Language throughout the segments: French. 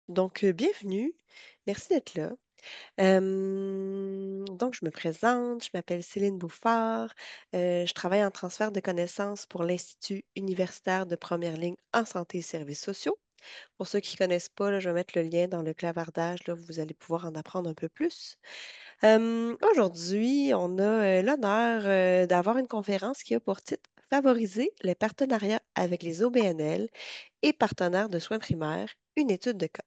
Bienvenue. Merci d'être là. Donc je me présente, je m'appelle Céline Bouffard, je travaille en transfert de connaissances pour l'Institut universitaire de première ligne en santé et services sociaux. Pour ceux qui ne connaissent pas, là, je vais mettre le lien dans le clavardage, là, vous allez pouvoir en apprendre un peu plus. Aujourd'hui, on a, l'honneur, d'avoir une conférence qui a pour titre «Favoriser les partenariats avec les OBNL et partenaires de soins primaires, une étude de cas».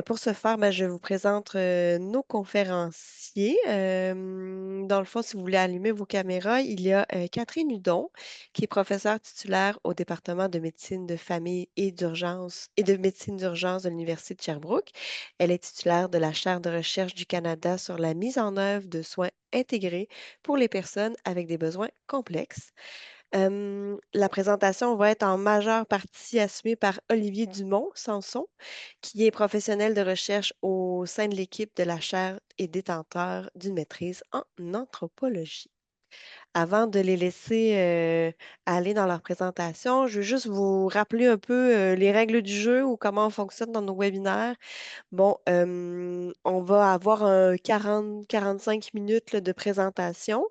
Pour ce faire, je vous présente, nos conférenciers. Dans le fond, si vous voulez allumer vos caméras, il y a, Catherine Hudon, qui est professeure titulaire au département de médecine de famille et de médecine d'urgence de l'Université de Sherbrooke. Elle est titulaire de la chaire de recherche du Canada sur la mise en œuvre de soins intégrés pour les personnes avec des besoins complexes. La présentation va être en majeure partie assumée par Olivier Dumont-Sanson, qui est professionnel de recherche au sein de l'équipe de la chaire et détenteur d'une maîtrise en anthropologie. Avant de les laisser, aller dans leur présentation, je veux juste vous rappeler un peu, les règles du jeu ou comment on fonctionne dans nos webinaires. Bon, on va avoir un 40-45 minutes là, de présentation.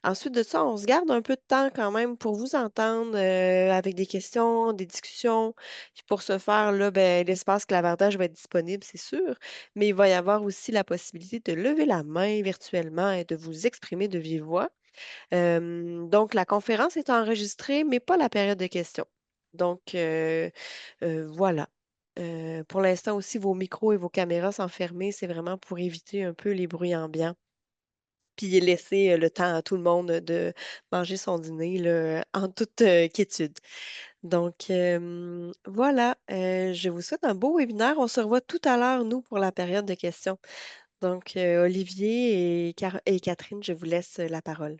Ensuite de ça, on se garde un peu de temps quand même pour vous entendre avec des questions, des discussions. Puis pour ce faire, là, ben, l'espace clavardage va être disponible, c'est sûr, mais il va y avoir aussi la possibilité de lever la main virtuellement et de vous exprimer de vive voix. Donc, la conférence est enregistrée, mais pas la période de questions. Voilà. Pour l'instant aussi, vos micros et vos caméras sont fermés. C'est vraiment pour éviter un peu les bruits ambiants, puis laisser, le temps à tout le monde de manger son dîner là, en toute, quiétude. Voilà, je vous souhaite un beau webinaire. On se revoit tout à l'heure, nous, pour la période de questions. Olivier et Catherine, je vous laisse, la parole.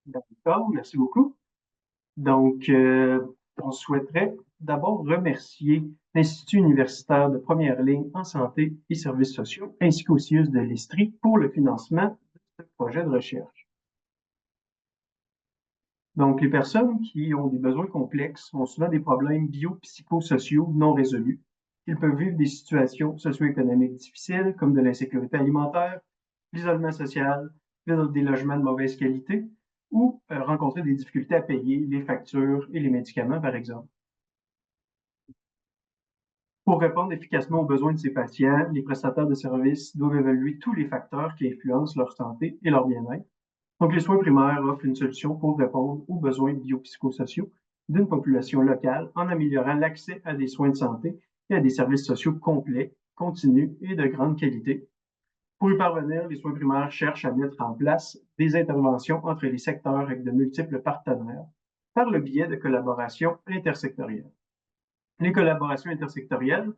D'accord, merci beaucoup. On souhaiterait d'abord remercier l'Institut universitaire de première ligne en santé et services sociaux, ainsi qu'au CIUS de l'Estrie pour le financement de ce projet de recherche. Donc, les personnes qui ont des besoins complexes ont souvent des problèmes biopsychosociaux non résolus. Ils peuvent vivre des situations socio-économiques difficiles, comme de l'insécurité alimentaire, l'isolement social, des logements de mauvaise qualité, ou rencontrer des difficultés à payer les factures et les médicaments, par exemple. Pour répondre efficacement aux besoins de ces patients, les prestataires de services doivent évaluer tous les facteurs qui influencent leur santé et leur bien-être. Donc, les soins primaires offrent une solution pour répondre aux besoins biopsychosociaux d'une population locale en améliorant l'accès à des soins de santé et à des services sociaux complets, continus et de grande qualité. Pour y parvenir, les soins primaires cherchent à mettre en place des interventions entre les secteurs avec de multiples partenaires par le biais de collaborations intersectorielles. Les collaborations intersectorielles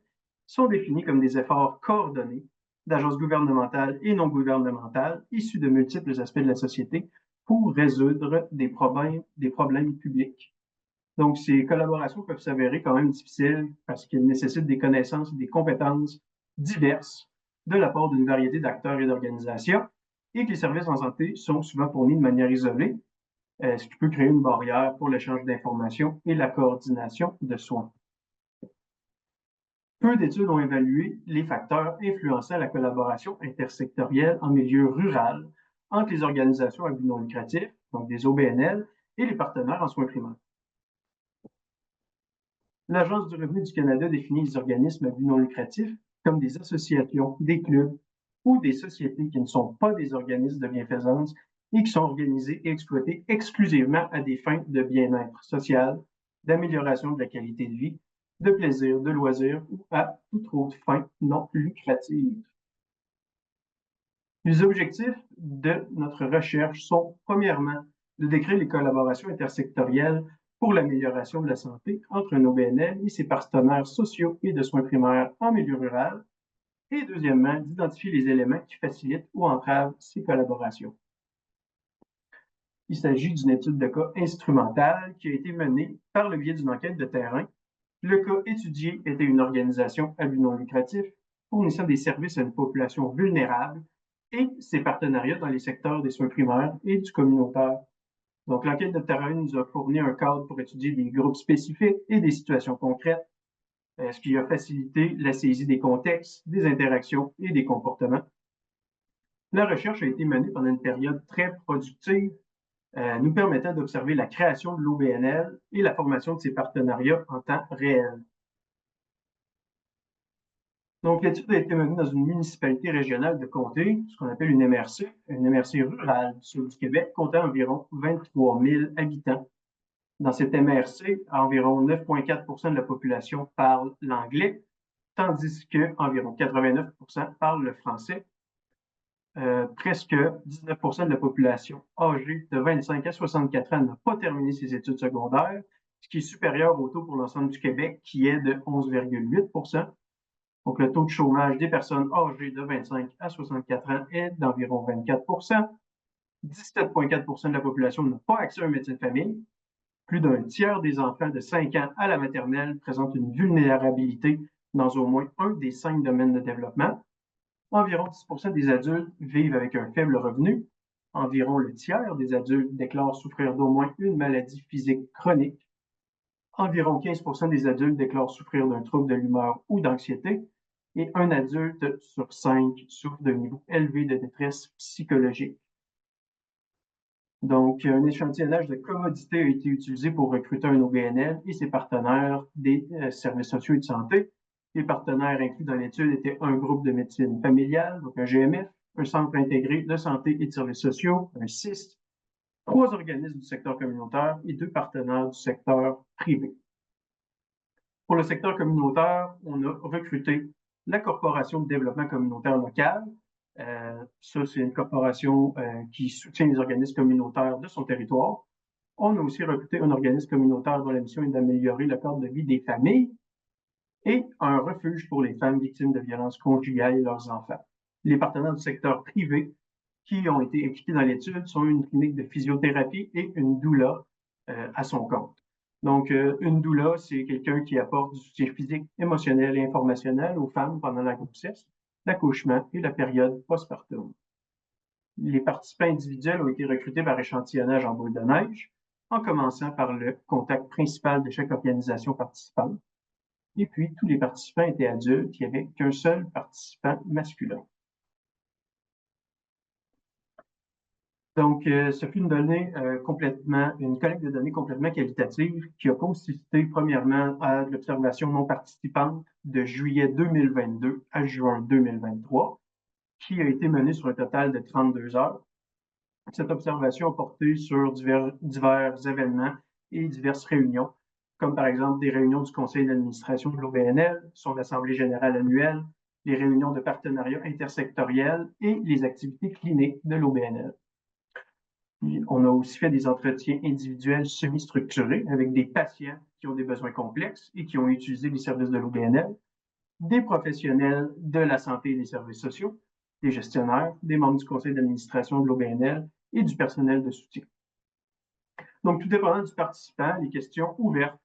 sont définies comme des efforts coordonnés d'agences gouvernementales et non gouvernementales issus de multiples aspects de la société pour résoudre des problèmes publics. Donc, ces collaborations peuvent s'avérer quand même difficiles parce qu'elles nécessitent des connaissances et des compétences diverses de la part d'une variété d'acteurs et d'organisations et que les services en santé sont souvent fournis de manière isolée, ce qui peut créer une barrière pour l'échange d'informations et la coordination de soins. Peu d'études ont évalué les facteurs influençant la collaboration intersectorielle en milieu rural entre les organisations à but non lucratif, donc des OBNL, et les partenaires en soins primaires. L'Agence du revenu du Canada définit les organismes à but non lucratif comme des associations, des clubs ou des sociétés qui ne sont pas des organismes de bienfaisance et qui sont organisés et exploités exclusivement à des fins de bien-être social, d'amélioration de la qualité de vie, de plaisir, de loisirs ou à toute autre fin non lucrative. Les objectifs de notre recherche sont, premièrement, de décrire les collaborations intersectorielles pour l'amélioration de la santé entre un OBNL et ses partenaires sociaux et de soins primaires en milieu rural, et deuxièmement, d'identifier les éléments qui facilitent ou entravent ces collaborations. Il s'agit d'une étude de cas instrumentale qui a été menée par le biais d'une enquête de terrain. Le cas étudié était une organisation à but non lucratif fournissant des services à une population vulnérable et ses partenariats dans les secteurs des soins primaires et du communautaire. Donc, l'enquête de terrain nous a fourni un cadre pour étudier des groupes spécifiques et des situations concrètes. ce qui a facilité la saisie des contextes, des interactions et des comportements. La recherche a été menée pendant une période très productive, nous permettant d'observer la création de l'OBNL et la formation de ses partenariats en temps réel. Donc, l'étude a été menée dans une municipalité régionale de comté, ce qu'on appelle une MRC rurale du sud du Québec, comptant environ 23 000 habitants. Dans cette MRC, environ 9,4 de la population parle l'anglais, tandis qu'environ 89 parlent le français. Presque 19 de la population âgée de 25 à 64 ans n'a pas terminé ses études secondaires, ce qui est supérieur au taux pour l'ensemble du Québec, qui est de 11,8 Donc, le taux de chômage des personnes âgées de 25 à 64 ans est d'environ 24 17,4 de la population n'a pas accès à un médecin de famille. Plus d'un tiers des enfants de 5 ans à la maternelle présentent une vulnérabilité dans au moins un des 5 domaines de développement. Environ 10 des adultes vivent avec un faible revenu. Environ le tiers des adultes déclarent souffrir d'au moins une maladie physique chronique. Environ 15 des adultes déclarent souffrir d'un trouble de l'humeur ou d'anxiété. Et un adulte sur 5 souffre d'un niveau élevé de détresse psychologique. Donc, un échantillonnage de commodité a été utilisé pour recruter un OBNL et ses partenaires des services sociaux et de santé. Les partenaires inclus dans l'étude étaient un groupe de médecine familiale, donc un GMF, un centre intégré de santé et de services sociaux, un CIST, 3 organismes du secteur communautaire et 2 partenaires du secteur privé. Pour le secteur communautaire, on a recruté la Corporation de développement communautaire local. Ça, c'est une corporation qui soutient les organismes communautaires de son territoire. On a aussi recruté un organisme communautaire dont la mission est d'améliorer le cadre de vie des familles et un refuge pour les femmes victimes de violences conjugales et leurs enfants. Les partenaires du secteur privé qui ont été impliqués dans l'étude sont une clinique de physiothérapie et une doula à son compte. Donc, une doula, c'est quelqu'un qui apporte du soutien physique, émotionnel et informationnel aux femmes pendant la grossesse, l'accouchement et la période postpartum. Les participants individuels ont été recrutés par échantillonnage en boule de neige, en commençant par le contact principal de chaque organisation participante. Et puis, tous les participants étaient adultes, il n'y avait qu'un seul participant masculin. Donc, ce fut une collecte de données complètement qualitative qui a consisté premièrement à l'observation non participante de juillet 2022 à juin 2023, qui a été menée sur un total de 32 heures. Cette observation a porté sur divers événements et diverses réunions, comme par exemple des réunions du conseil d'administration de l'OBNL, son assemblée générale annuelle, les réunions de partenariat intersectoriel et les activités cliniques de l'OBNL. On a aussi fait des entretiens individuels semi-structurés avec des patients qui ont des besoins complexes et qui ont utilisé les services de l'OBNL, des professionnels de la santé et des services sociaux, des gestionnaires, des membres du conseil d'administration de l'OBNL et du personnel de soutien. Donc, tout dépendant du participant, les questions ouvertes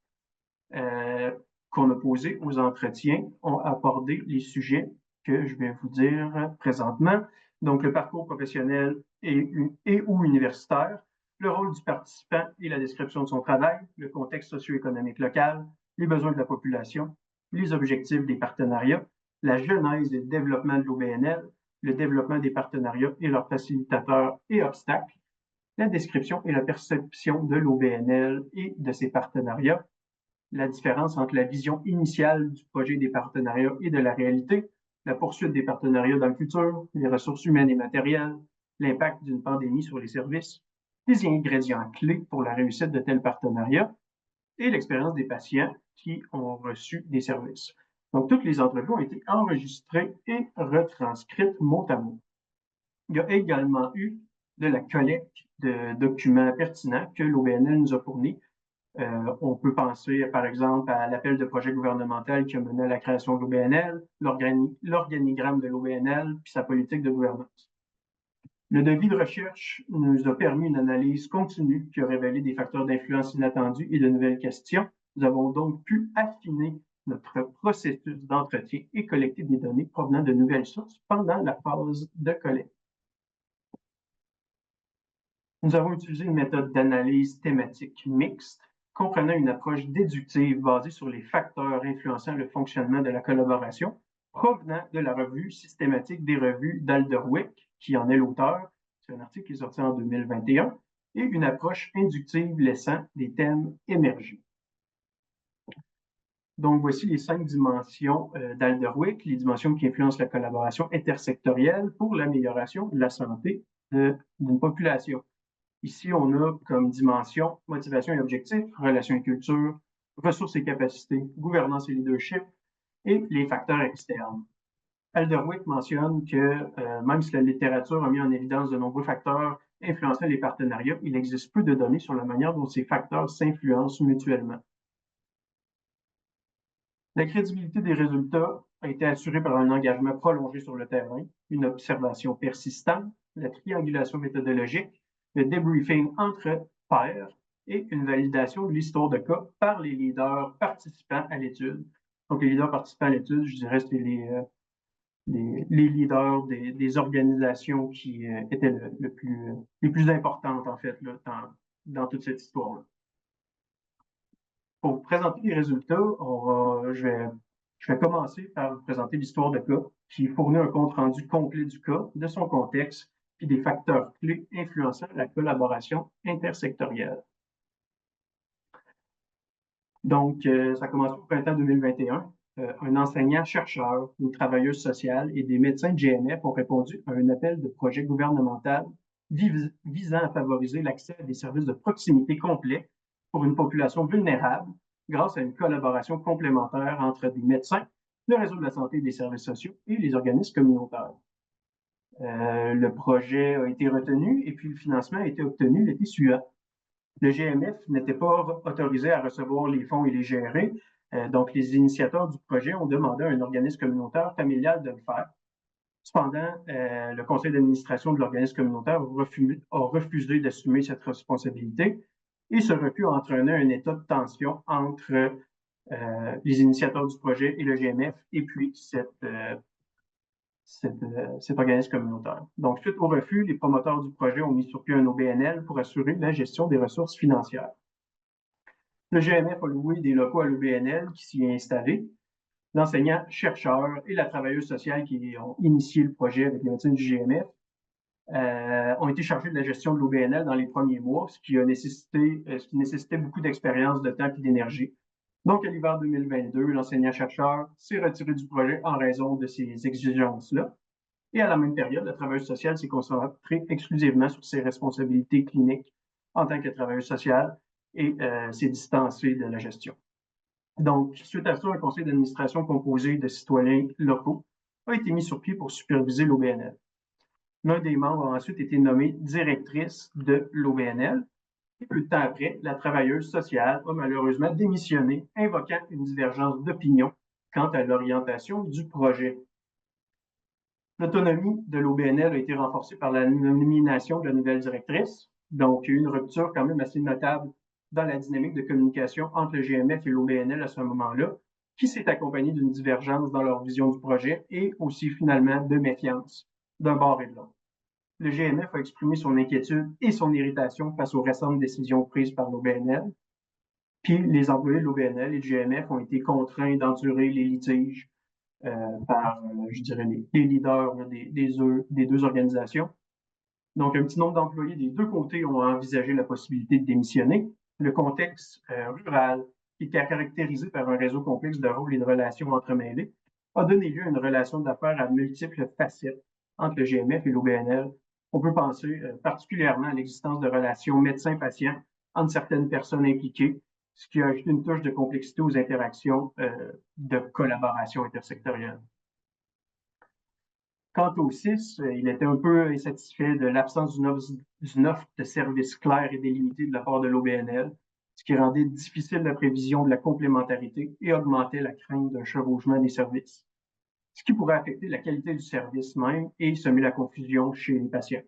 qu'on a posées aux entretiens ont abordé les sujets que je vais vous dire présentement. Donc, le parcours professionnel et ou universitaire, le rôle du participant et la description de son travail, le contexte socio-économique local, les besoins de la population, les objectifs des partenariats, la genèse et le développement de l'OBNL, le développement des partenariats et leurs facilitateurs et obstacles, la description et la perception de l'OBNL et de ses partenariats, la différence entre la vision initiale du projet des partenariats et de la réalité, la poursuite des partenariats dans le futur, les ressources humaines et matérielles, l'impact d'une pandémie sur les services, les ingrédients clés pour la réussite de tels partenariats et l'expérience des patients qui ont reçu des services. Donc, toutes les entrevues ont été enregistrées et retranscrites mot à mot. Il y a également eu de la collecte de documents pertinents que l'OBNL nous a fournis. On peut penser, par exemple, à l'appel de projet gouvernemental qui a mené à la création de l'OBNL, l'organigramme de l'OBNL, puis sa politique de gouvernance. Le devis de recherche nous a permis une analyse continue qui a révélé des facteurs d'influence inattendus et de nouvelles questions. Nous avons donc pu affiner notre processus d'entretien et collecter des données provenant de nouvelles sources pendant la phase de collecte. Nous avons utilisé une méthode d'analyse thématique mixte comprenant une approche déductive basée sur les facteurs influençant le fonctionnement de la collaboration, provenant de la revue systématique des revues d'Alderwick, qui en est l'auteur. C'est un article qui est sorti en 2021, et une approche inductive laissant des thèmes émerger. Donc, voici les 5 dimensions d'Alderwick, les dimensions qui influencent la collaboration intersectorielle pour l'amélioration de la santé d'une population. Ici, on a comme dimension motivation et objectifs, relations et culture, ressources et capacités, gouvernance et leadership, et les facteurs externes. Alderwick mentionne que même si la littérature a mis en évidence de nombreux facteurs influençant les partenariats, il existe peu de données sur la manière dont ces facteurs s'influencent mutuellement. La crédibilité des résultats a été assurée par un engagement prolongé sur le terrain, une observation persistante, la triangulation méthodologique, le debriefing entre pairs et une validation de l'histoire de cas par les leaders participants à l'étude. Donc, les leaders participants à l'étude, je dirais, c'est les leaders des organisations qui étaient les plus importantes, en fait, là, dans toute cette histoire-là. Pour vous présenter les résultats, je vais commencer par vous présenter l'histoire de cas qui fournit un compte-rendu complet du cas, de son contexte, puis des facteurs clés influençant la collaboration intersectorielle. Donc, ça commence au printemps 2021. Un enseignant-chercheur, une travailleuse sociale et des médecins de GNF ont répondu à un appel de projet gouvernemental visant à favoriser l'accès à des services de proximité complets pour une population vulnérable grâce à une collaboration complémentaire entre des médecins, le réseau de la santé et des services sociaux et les organismes communautaires. Le projet a été retenu et puis le financement a été obtenu l'été suivant. Le GMF n'était pas autorisé à recevoir les fonds et les gérer, donc les initiateurs du projet ont demandé à un organisme communautaire familial de le faire. Cependant, le conseil d'administration de l'organisme communautaire a refusé d'assumer cette responsabilité et ce refus a entraîné un état de tension entre les initiateurs du projet et le GMF et puis cet organisme communautaire. Donc, suite au refus, les promoteurs du projet ont mis sur pied un OBNL pour assurer la gestion des ressources financières. Le GMF a loué des locaux à l'OBNL qui s'y est installé. L'enseignant-chercheur et la travailleuse sociale qui ont initié le projet avec les médecins du GMF ont été chargés de la gestion de l'OBNL dans les premiers mois, ce qui nécessitait beaucoup d'expérience, de temps et d'énergie. Donc, à l'hiver 2022, l'enseignant-chercheur s'est retiré du projet en raison de ces exigences-là. Et à la même période, la travailleuse sociale s'est concentrée exclusivement sur ses responsabilités cliniques en tant que travailleuse sociale et s'est distancée de la gestion. Donc, suite à ça, un conseil d'administration composé de citoyens locaux a été mis sur pied pour superviser l'OBNL. L'un des membres a ensuite été nommé directrice de l'OBNL. Et peu de temps après, la travailleuse sociale a malheureusement démissionné, invoquant une divergence d'opinion quant à l'orientation du projet. L'autonomie de l'OBNL a été renforcée par la nomination de la nouvelle directrice. Donc, il y a eu une rupture quand même assez notable dans la dynamique de communication entre le GMF et l'OBNL à ce moment-là, qui s'est accompagnée d'une divergence dans leur vision du projet et aussi finalement de méfiance d'un bord et de l'autre. Le GMF a exprimé son inquiétude et son irritation face aux récentes décisions prises par l'OBNL. Puis les employés de l'OBNL et du GMF ont été contraints d'endurer les litiges par, je dirais, les leaders des deux organisations. Donc, un petit nombre d'employés des deux côtés ont envisagé la possibilité de démissionner. Le contexte rural, qui est caractérisé par un réseau complexe de rôles et de relations entremêlés, a donné lieu à une relation d'affaires à multiples facettes entre le GMF et l'OBNL. On peut penser particulièrement à l'existence de relations médecins-patients entre certaines personnes impliquées, ce qui a ajouté une touche de complexité aux interactions de collaboration intersectorielle. Quant au CIS, il était un peu insatisfait de l'absence d'une offre de service claire et délimitée de la part de l'OBNL, ce qui rendait difficile la prévision de la complémentarité et augmentait la crainte d'un chevauchement des services, ce qui pourrait affecter la qualité du service même et semer la confusion chez les patients.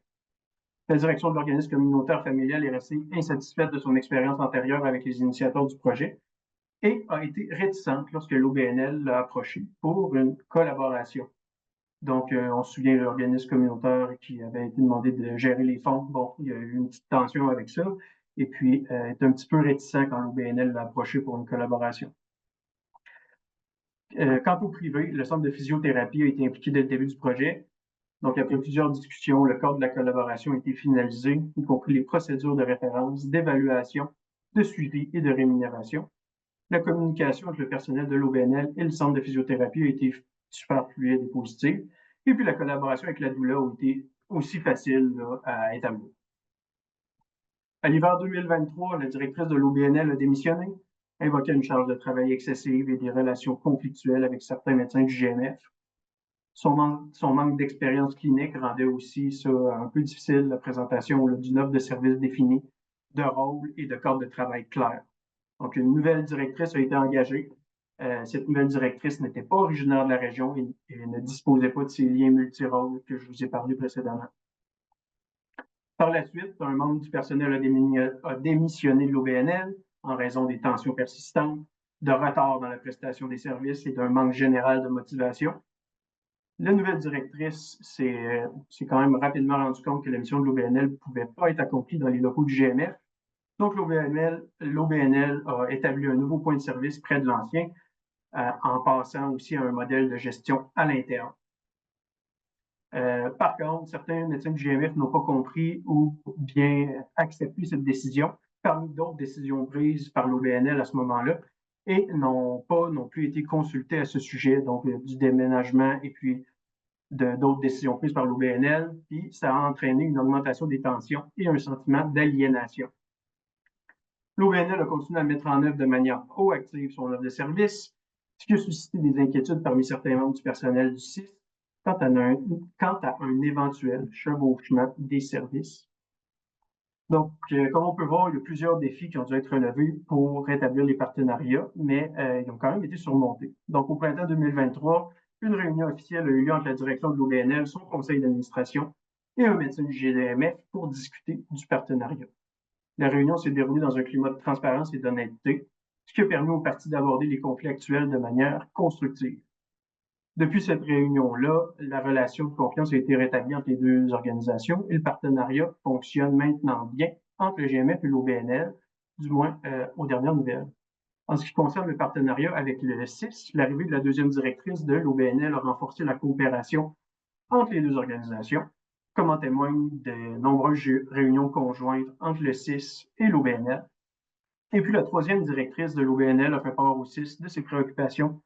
La direction de l'organisme communautaire familial est restée insatisfaite de son expérience antérieure avec les initiateurs du projet et a été réticente lorsque l'OBNL l'a approché pour une collaboration. Donc, on se souvient de l'organisme communautaire qui avait été demandé de gérer les fonds. Bon, il y a eu une petite tension avec ça. et puis est un petit peu réticent quand l'OBNL l'a approché pour une collaboration. Quant au privé, le centre de physiothérapie a été impliqué dès le début du projet. Donc, après plusieurs discussions, le cadre de la collaboration a été finalisé, y compris les procédures de référence, d'évaluation, de suivi et de rémunération. La communication entre le personnel de l'OBNL et le centre de physiothérapie a été super fluide et positive. Et puis, la collaboration avec la doula a été aussi facile là, à établir. À l'hiver 2023, la directrice de l'OBNL a démissionné, invoquant une charge de travail excessive et des relations conflictuelles avec certains médecins du GMF. Son manque d'expérience clinique rendait aussi ça un peu difficile, la présentation d'une offre de service définie, de rôle et de cadre de travail clair. Donc, une nouvelle directrice a été engagée. Cette nouvelle directrice n'était pas originaire de la région et ne disposait pas de ces liens multirôles que je vous ai parlé précédemment. Par la suite, un membre du personnel a démissionné de l'OBNL en raison des tensions persistantes, de retard dans la prestation des services et d'un manque général de motivation. La nouvelle directrice s'est quand même rapidement rendu compte que la mission de l'OBNL ne pouvait pas être accomplie dans les locaux du GMF. Donc, l'OBNL a établi un nouveau point de service près de l'ancien, en passant aussi à un modèle de gestion à l'interne. Par contre, certains médecins du GMF n'ont pas compris ou bien accepté cette décision, parmi d'autres décisions prises par l'OBNL à ce moment-là, et n'ont pas non plus été consultés à ce sujet, donc du déménagement et puis d'autres décisions prises par l'OBNL, puis ça a entraîné une augmentation des tensions et un sentiment d'aliénation. L'OBNL a continué à mettre en œuvre de manière proactive son offre de service, ce qui a suscité des inquiétudes parmi certains membres du personnel du CIS quant à un éventuel chevauchement des services. Donc, comme on peut voir, il y a plusieurs défis qui ont dû être relevés pour rétablir les partenariats, mais ils ont quand même été surmontés. Donc, au printemps 2023, une réunion officielle a eu lieu entre la direction de l'OBNL, son conseil d'administration et un médecin du GDMF pour discuter du partenariat. La réunion s'est déroulée dans un climat de transparence et d'honnêteté, ce qui a permis aux parties d'aborder les conflits actuels de manière constructive. Depuis cette réunion-là, la relation de confiance a été rétablie entre les deux organisations et le partenariat fonctionne maintenant bien entre le GMF et l'OBNL, du moins aux dernières nouvelles. En ce qui concerne le partenariat avec le CIS, l'arrivée de la deuxième directrice de l'OBNL a renforcé la coopération entre les deux organisations, comme en témoignent de nombreuses réunions conjointes entre le CIS et l'OBNL. Et puis la troisième directrice de l'OBNL a fait part au CIS de ses préoccupations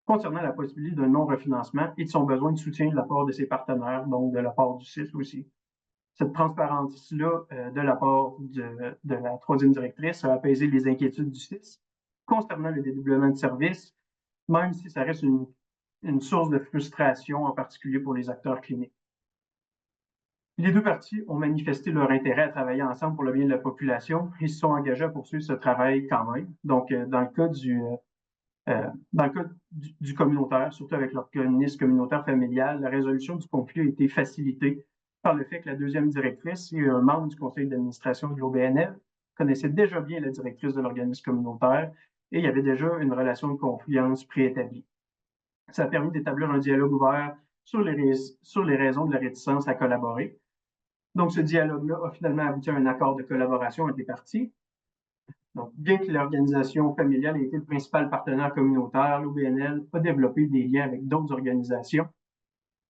concernant la possibilité d'un non-refinancement et de son besoin de soutien de la part de ses partenaires, donc de la part du CIS aussi. Cette transparence-là, de la part de la troisième directrice, a apaisé les inquiétudes du CIS concernant le dédoublement de services, même si ça reste une source de frustration, en particulier pour les acteurs cliniques. Les deux parties ont manifesté leur intérêt à travailler ensemble pour le bien de la population et se sont engagés à poursuivre ce travail quand même. Donc, dans le cas du communautaire, surtout avec l'organisme communautaire familial, la résolution du conflit a été facilitée par le fait que la deuxième directrice et un membre du conseil d'administration de l'OBNL connaissaient déjà bien la directrice de l'organisme communautaire et il y avait déjà une relation de confiance préétablie. Ça a permis d'établir un dialogue ouvert sur les raisons de la réticence à collaborer. Donc, ce dialogue-là a finalement abouti à un accord de collaboration avec les parties. Donc, bien que l'organisation familiale ait été le principal partenaire communautaire, l'OBNL a développé des liens avec d'autres organisations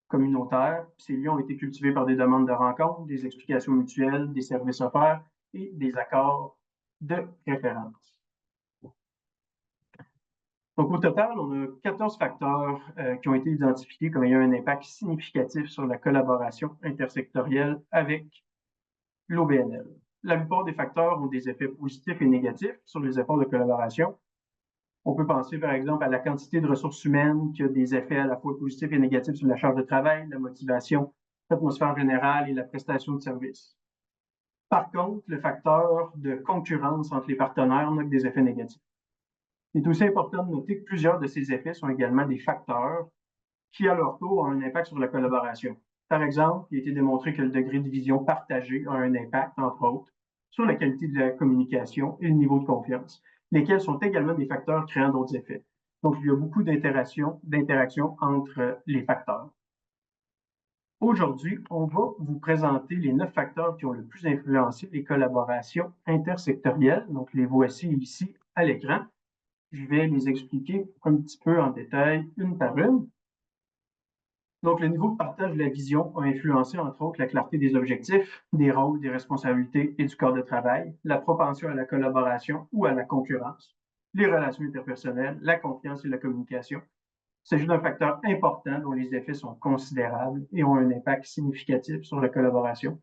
communautaires. Ces liens ont été cultivés par des demandes de rencontres, des explications mutuelles, des services offerts et des accords de référence. Donc, au total, on a 14 facteurs qui ont été identifiés comme ayant un impact significatif sur la collaboration intersectorielle avec l'OBNL. La plupart des facteurs ont des effets positifs et négatifs sur les efforts de collaboration. On peut penser, par exemple, à la quantité de ressources humaines qui a des effets à la fois positifs et négatifs sur la charge de travail, la motivation, l'atmosphère générale et la prestation de services. Par contre, le facteur de concurrence entre les partenaires n'a que des effets négatifs. Il est aussi important de noter que plusieurs de ces effets sont également des facteurs qui, à leur tour, ont un impact sur la collaboration. Par exemple, il a été démontré que le degré de vision partagé a un impact, entre autres, sur la qualité de la communication et le niveau de confiance, lesquels sont également des facteurs créant d'autres effets. Donc, il y a beaucoup d'interactions entre les facteurs. Aujourd'hui, on va vous présenter les 9 facteurs qui ont le plus influencé les collaborations intersectorielles. Donc, les voici ici à l'écran. Je vais les expliquer un petit peu en détail, une par une. Donc, le niveau de partage de la vision a influencé, entre autres, la clarté des objectifs, des rôles, des responsabilités et du corps de travail, la propension à la collaboration ou à la concurrence, les relations interpersonnelles, la confiance et la communication. Il s'agit d'un facteur important dont les effets sont considérables et ont un impact significatif sur la collaboration.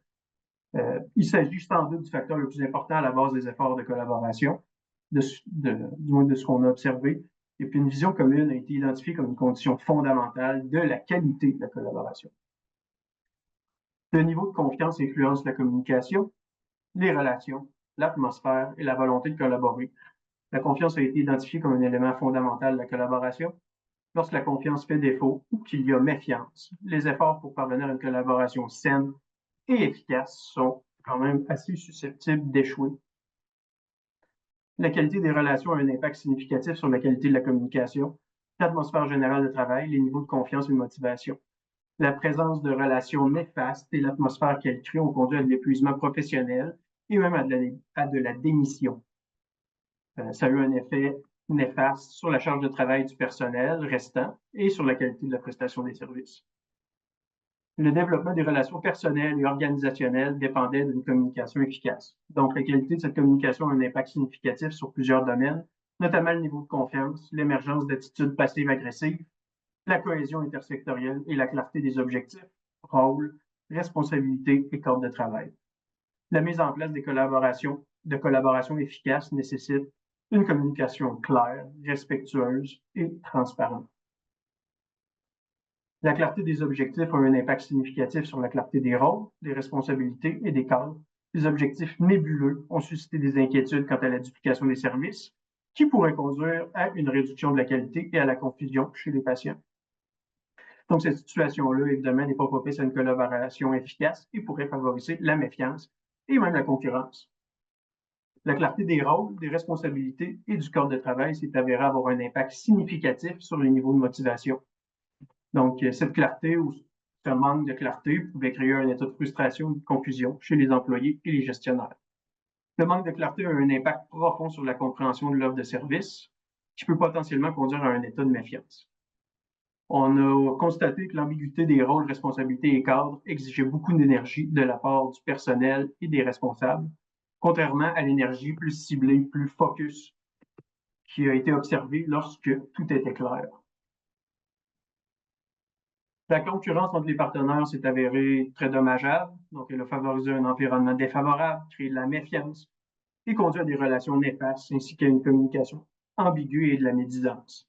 Il s'agit sans doute du facteur le plus important à la base des efforts de collaboration, du moins de ce qu'on a observé. Et puis une vision commune a été identifiée comme une condition fondamentale de la qualité de la collaboration. Le niveau de confiance influence la communication, les relations, l'atmosphère et la volonté de collaborer. La confiance a été identifiée comme un élément fondamental de la collaboration. Lorsque la confiance fait défaut ou qu'il y a méfiance, les efforts pour parvenir à une collaboration saine et efficace sont quand même assez susceptibles d'échouer. La qualité des relations a un impact significatif sur la qualité de la communication, l'atmosphère générale de travail, les niveaux de confiance et de motivation. La présence de relations néfastes et l'atmosphère qu'elles créent ont conduit à de l'épuisement professionnel et même à de la démission. Ça a eu un effet néfaste sur la charge de travail du personnel restant et sur la qualité de la prestation des services. Le développement des relations personnelles et organisationnelles dépendait d'une communication efficace. Donc, la qualité de cette communication a un impact significatif sur plusieurs domaines, notamment le niveau de confiance, l'émergence d'attitudes passives-agressives, la cohésion intersectorielle et la clarté des objectifs, rôles, responsabilités et corps de travail. La mise en place de collaboration efficaces nécessite une communication claire, respectueuse et transparente. La clarté des objectifs a un impact significatif sur la clarté des rôles, des responsabilités et des cadres. Les objectifs nébuleux ont suscité des inquiétudes quant à la duplication des services, qui pourrait conduire à une réduction de la qualité et à la confusion chez les patients. Donc, cette situation-là, évidemment, n'est pas propice à une collaboration efficace et pourrait favoriser la méfiance et même la concurrence. La clarté des rôles, des responsabilités et du corps de travail s'est avérée avoir un impact significatif sur les niveaux de motivation. Donc, cette clarté ou ce manque de clarté pouvait créer un état de frustration ou de confusion chez les employés et les gestionnaires. Le manque de clarté a un impact profond sur la compréhension de l'offre de service, qui peut potentiellement conduire à un état de méfiance. On a constaté que l'ambiguïté des rôles, responsabilités et cadres exigeait beaucoup d'énergie de la part du personnel et des responsables, contrairement à l'énergie plus ciblée, plus focus, qui a été observée lorsque tout était clair. La concurrence entre les partenaires s'est avérée très dommageable, donc elle a favorisé un environnement défavorable, créé de la méfiance et conduit à des relations néfastes ainsi qu'à une communication ambiguë et de la médisance.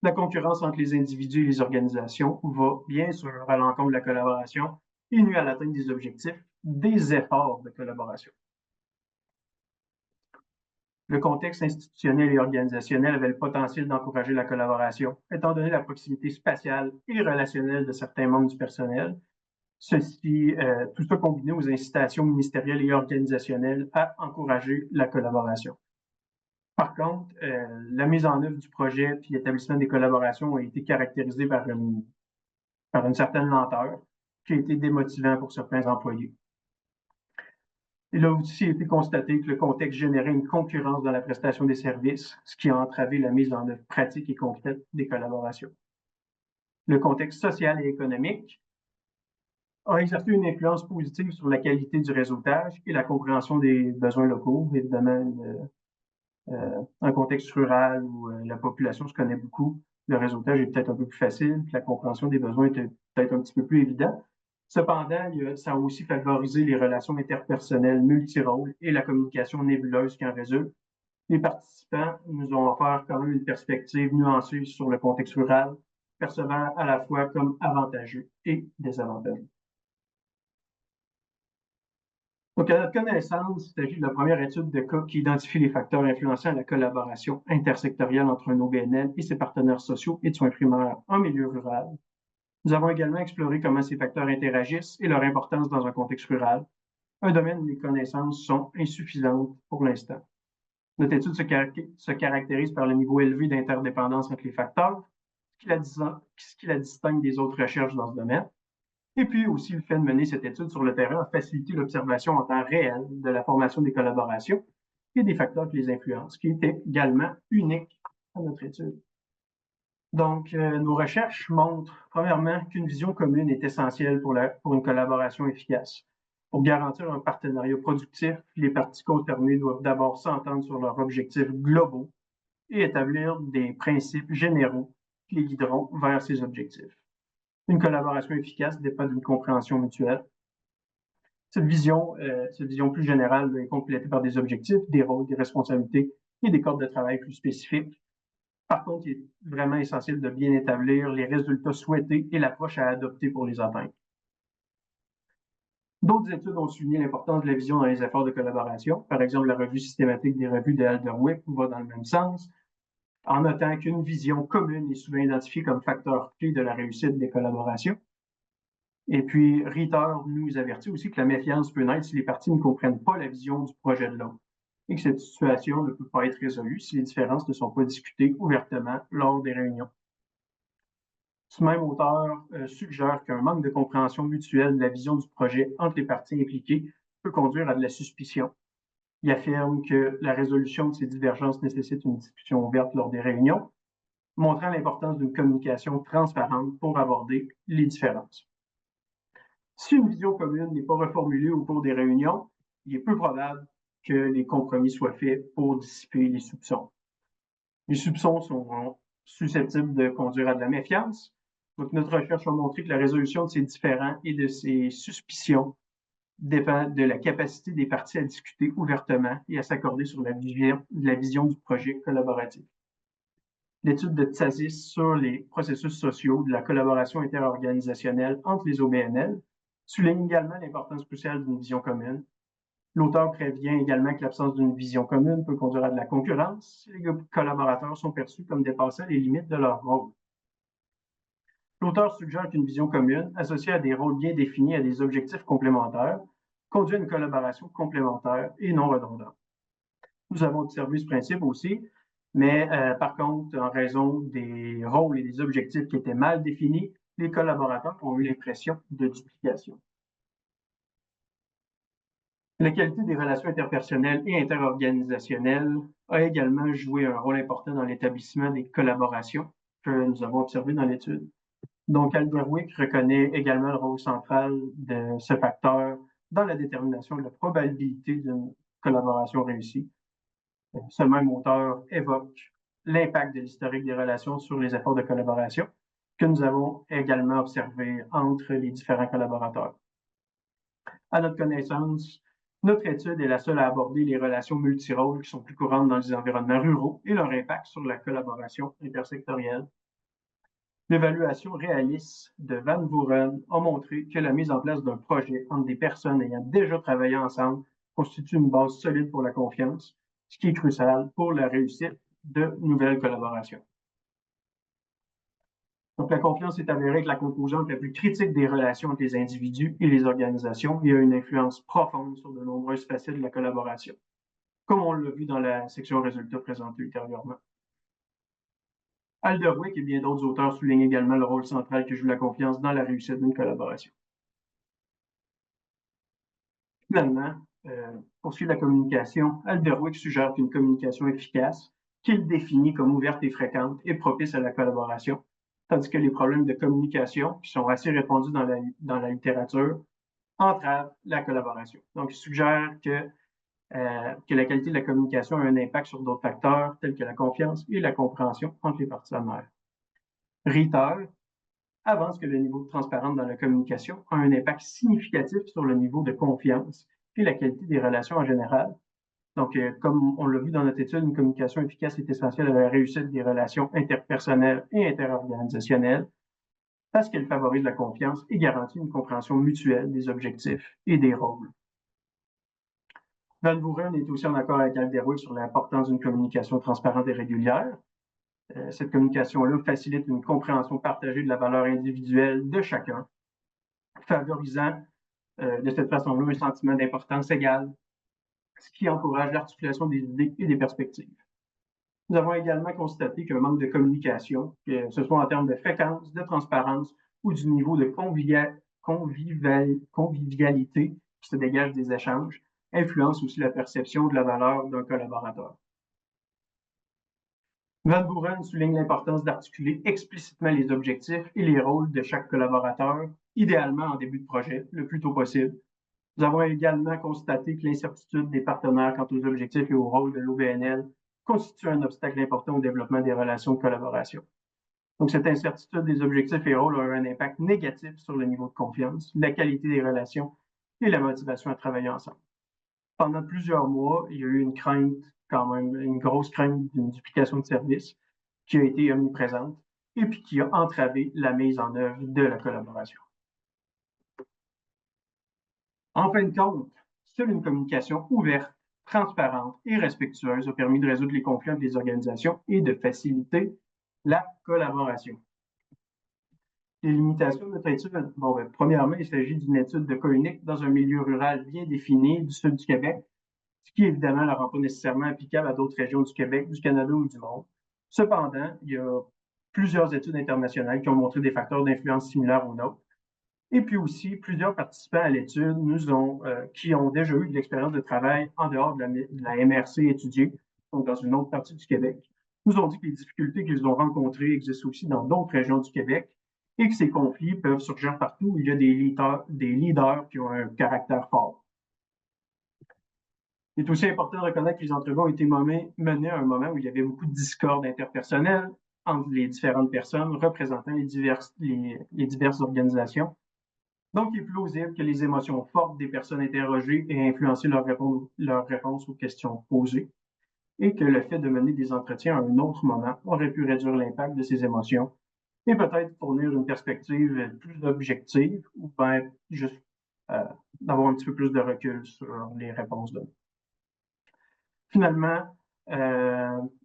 La concurrence entre les individus et les organisations va bien sûr à l'encontre de la collaboration et nuit à l'atteinte des objectifs des efforts de collaboration. Le contexte institutionnel et organisationnel avait le potentiel d'encourager la collaboration, étant donné la proximité spatiale et relationnelle de certains membres du personnel. Tout ça combiné aux incitations ministérielles et organisationnelles à encourager la collaboration. Par contre, la mise en œuvre du projet puis l'établissement des collaborations a été caractérisé par une certaine lenteur qui a été démotivant pour certains employés. Il a aussi été constaté que le contexte générait une concurrence dans la prestation des services, ce qui a entravé la mise en œuvre pratique et concrète des collaborations. Le contexte social et économique a exercé une influence positive sur la qualité du réseautage et la compréhension des besoins locaux. Évidemment, un contexte rural où la population se connaît beaucoup, le réseautage est peut-être un peu plus facile, puis la compréhension des besoins est peut-être un petit peu plus évident. Cependant, ça a aussi favorisé les relations interpersonnelles multirôles et la communication nébuleuse qui en résulte. Les participants nous ont offert quand même une perspective nuancée sur le contexte rural, percevant à la fois comme avantageux et désavantageux. Donc, à notre connaissance, il s'agit de la première étude de cas qui identifie les facteurs influençant la collaboration intersectorielle entre un OBNL et ses partenaires sociaux et de soins primaires en milieu rural. Nous avons également exploré comment ces facteurs interagissent et leur importance dans un contexte rural, un domaine où les connaissances sont insuffisantes pour l'instant. Notre étude se caractérise par le niveau élevé d'interdépendance entre les facteurs, ce qui la distingue des autres recherches dans ce domaine. Et puis aussi, le fait de mener cette étude sur le terrain a facilité l'observation en temps réel de la formation des collaborations et des facteurs qui les influencent, qui étaient également uniques à notre étude. Donc, nos recherches montrent, premièrement, qu'une vision commune est essentielle pour une collaboration efficace. Pour garantir un partenariat productif, les parties concernées doivent d'abord s'entendre sur leurs objectifs globaux et établir des principes généraux qui les guideront vers ces objectifs. Une collaboration efficace dépend d'une compréhension mutuelle. Cette vision plus générale est complétée par des objectifs, des rôles, des responsabilités et des cordes de travail plus spécifiques. Par contre, il est vraiment essentiel de bien établir les résultats souhaités et l'approche à adopter pour les atteindre. D'autres études ont souligné l'importance de la vision dans les efforts de collaboration. Par exemple, la revue systématique des revues de Alderwick va dans le même sens, en notant qu'une vision commune est souvent identifiée comme facteur clé de la réussite des collaborations. Et puis, Ritter nous avertit aussi que la méfiance peut naître si les parties ne comprennent pas la vision du projet de l'autre et que cette situation ne peut pas être résolue si les différences ne sont pas discutées ouvertement lors des réunions. Ce même auteur suggère qu'un manque de compréhension mutuelle de la vision du projet entre les parties impliquées peut conduire à de la suspicion. Il affirme que la résolution de ces divergences nécessite une discussion ouverte lors des réunions, montrant l'importance d'une communication transparente pour aborder les différences. Si une vision commune n'est pas reformulée au cours des réunions, il est peu probable que les compromis soient faits pour dissiper les soupçons. Les soupçons sont susceptibles de conduire à de la méfiance. Donc, notre recherche a montré que la résolution de ces différends et de ces suspicions dépend de la capacité des parties à discuter ouvertement et à s'accorder sur la vision du projet collaboratif. L'étude de Tsazis sur les processus sociaux de la collaboration interorganisationnelle entre les OBNL souligne également l'importance cruciale d'une vision commune. L'auteur prévient également que l'absence d'une vision commune peut conduire à de la concurrence si les collaborateurs sont perçus comme dépassant les limites de leur rôle. L'auteur suggère qu'une vision commune, associée à des rôles bien définis et à des objectifs complémentaires, conduit à une collaboration complémentaire et non redondante. Nous avons observé ce principe aussi, mais par contre, en raison des rôles et des objectifs qui étaient mal définis, les collaborateurs ont eu l'impression de duplication. La qualité des relations interpersonnelles et interorganisationnelles a également joué un rôle important dans l'établissement des collaborations que nous avons observées dans l'étude. Donc, Alderwick reconnaît également le rôle central de ce facteur dans la détermination de la probabilité d'une collaboration réussie. Ce même auteur évoque l'impact de l'historique des relations sur les efforts de collaboration que nous avons également observé entre les différents collaborateurs. À notre connaissance, notre étude est la seule à aborder les relations multirôles qui sont plus courantes dans les environnements ruraux et leur impact sur la collaboration intersectorielle. L'évaluation réaliste de Van Vuuren a montré que la mise en place d'un projet entre des personnes ayant déjà travaillé ensemble constitue une base solide pour la confiance, ce qui est crucial pour la réussite de nouvelles collaborations. Donc, la confiance est avérée être la composante la plus critique des relations entre les individus et les organisations et a une influence profonde sur de nombreuses facettes de la collaboration, comme on l'a vu dans la section résultats présentée ultérieurement. Alderwick et bien d'autres auteurs soulignent également le rôle central que joue la confiance dans la réussite d'une collaboration. Finalement, pour ce qui est de la communication, Alderwick suggère qu'une communication efficace, qu'il définit comme ouverte et fréquente, est propice à la collaboration, tandis que les problèmes de communication, qui sont assez répandus dans la littérature, entravent la collaboration. Donc, il suggère que la qualité de la communication a un impact sur d'autres facteurs, tels que la confiance et la compréhension entre les partenaires. Ritter avance que le niveau de transparence dans la communication a un impact significatif sur le niveau de confiance et la qualité des relations en général. Donc, comme on l'a vu dans notre étude, une communication efficace est essentielle à la réussite des relations interpersonnelles et interorganisationnelles parce qu'elle favorise la confiance et garantit une compréhension mutuelle des objectifs et des rôles. Van Vuuren est aussi en accord avec Alderwick sur l'importance d'une communication transparente et régulière. Cette communication-là facilite une compréhension partagée de la valeur individuelle de chacun, favorisant de cette façon-là un sentiment d'importance égale, ce qui encourage l'articulation des idées et des perspectives. Nous avons également constaté qu'un manque de communication, que ce soit en termes de fréquence, de transparence ou du niveau de convivialité qui se dégage des échanges influence aussi la perception de la valeur d'un collaborateur. Van Buren souligne l'importance d'articuler explicitement les objectifs et les rôles de chaque collaborateur, idéalement en début de projet, le plus tôt possible. Nous avons également constaté que l'incertitude des partenaires quant aux objectifs et au rôle de l'OBNL constitue un obstacle important au développement des relations de collaboration. Donc, cette incertitude des objectifs et rôles a un impact négatif sur le niveau de confiance, la qualité des relations et la motivation à travailler ensemble. Pendant plusieurs mois, il y a eu une crainte, quand même, une grosse crainte d'une duplication de services qui a été omniprésente et puis qui a entravé la mise en œuvre de la collaboration. En fin de compte, seule une communication ouverte, transparente et respectueuse a permis de résoudre les conflits entre les organisations et de faciliter la collaboration. Les limitations de notre étude. Premièrement, il s'agit d'une étude de cas unique dans un milieu rural bien défini du sud du Québec, ce qui évidemment ne la rend pas nécessairement applicable à d'autres régions du Québec, du Canada ou du monde. Cependant, il y a plusieurs études internationales qui ont montré des facteurs d'influence similaires aux nôtres. Et puis aussi, plusieurs participants à l'étude qui ont déjà eu de l'expérience de travail en dehors de la MRC étudiée, donc dans une autre partie du Québec, nous ont dit que les difficultés qu'ils ont rencontrées existent aussi dans d'autres régions du Québec et que ces conflits peuvent surgir partout où il y a des leaders qui ont un caractère fort. Il est aussi important de reconnaître que les entrevues ont été menées à un moment où il y avait beaucoup de discorde interpersonnelle entre les différentes personnes représentant les diverses organisations. Donc, il est plausible que les émotions fortes des personnes interrogées aient influencé leur réponse aux questions posées et que le fait de mener des entretiens à un autre moment aurait pu réduire l'impact de ces émotions et peut-être fournir une perspective plus objective ou bien juste d'avoir un petit peu plus de recul sur les réponses données. Finalement,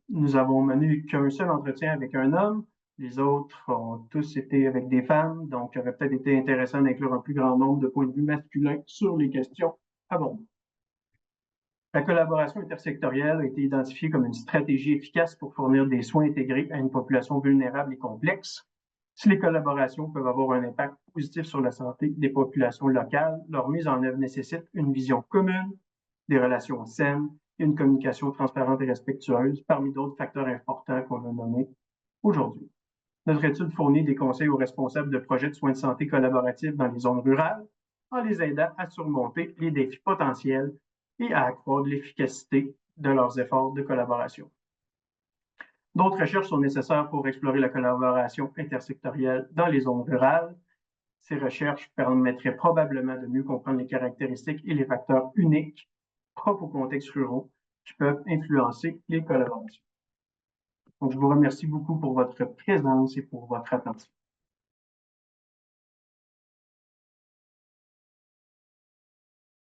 nous avons mené qu'un seul entretien avec un homme. Les autres ont tous été avec des femmes, donc il aurait peut-être été intéressant d'inclure un plus grand nombre de points de vue masculins sur les questions abordées. La collaboration intersectorielle a été identifiée comme une stratégie efficace pour fournir des soins intégrés à une population vulnérable et complexe. Si les collaborations peuvent avoir un impact positif sur la santé des populations locales, leur mise en œuvre nécessite une vision commune, des relations saines et une communication transparente et respectueuse, parmi d'autres facteurs importants qu'on a nommés aujourd'hui. Notre étude fournit des conseils aux responsables de projets de soins de santé collaboratifs dans les zones rurales en les aidant à surmonter les défis potentiels et à accroître l'efficacité de leurs efforts de collaboration. D'autres recherches sont nécessaires pour explorer la collaboration intersectorielle dans les zones rurales. Ces recherches permettraient probablement de mieux comprendre les caractéristiques et les facteurs uniques propres aux contextes ruraux qui peuvent influencer les collaborations. Donc, je vous remercie beaucoup pour votre présence et pour votre attention.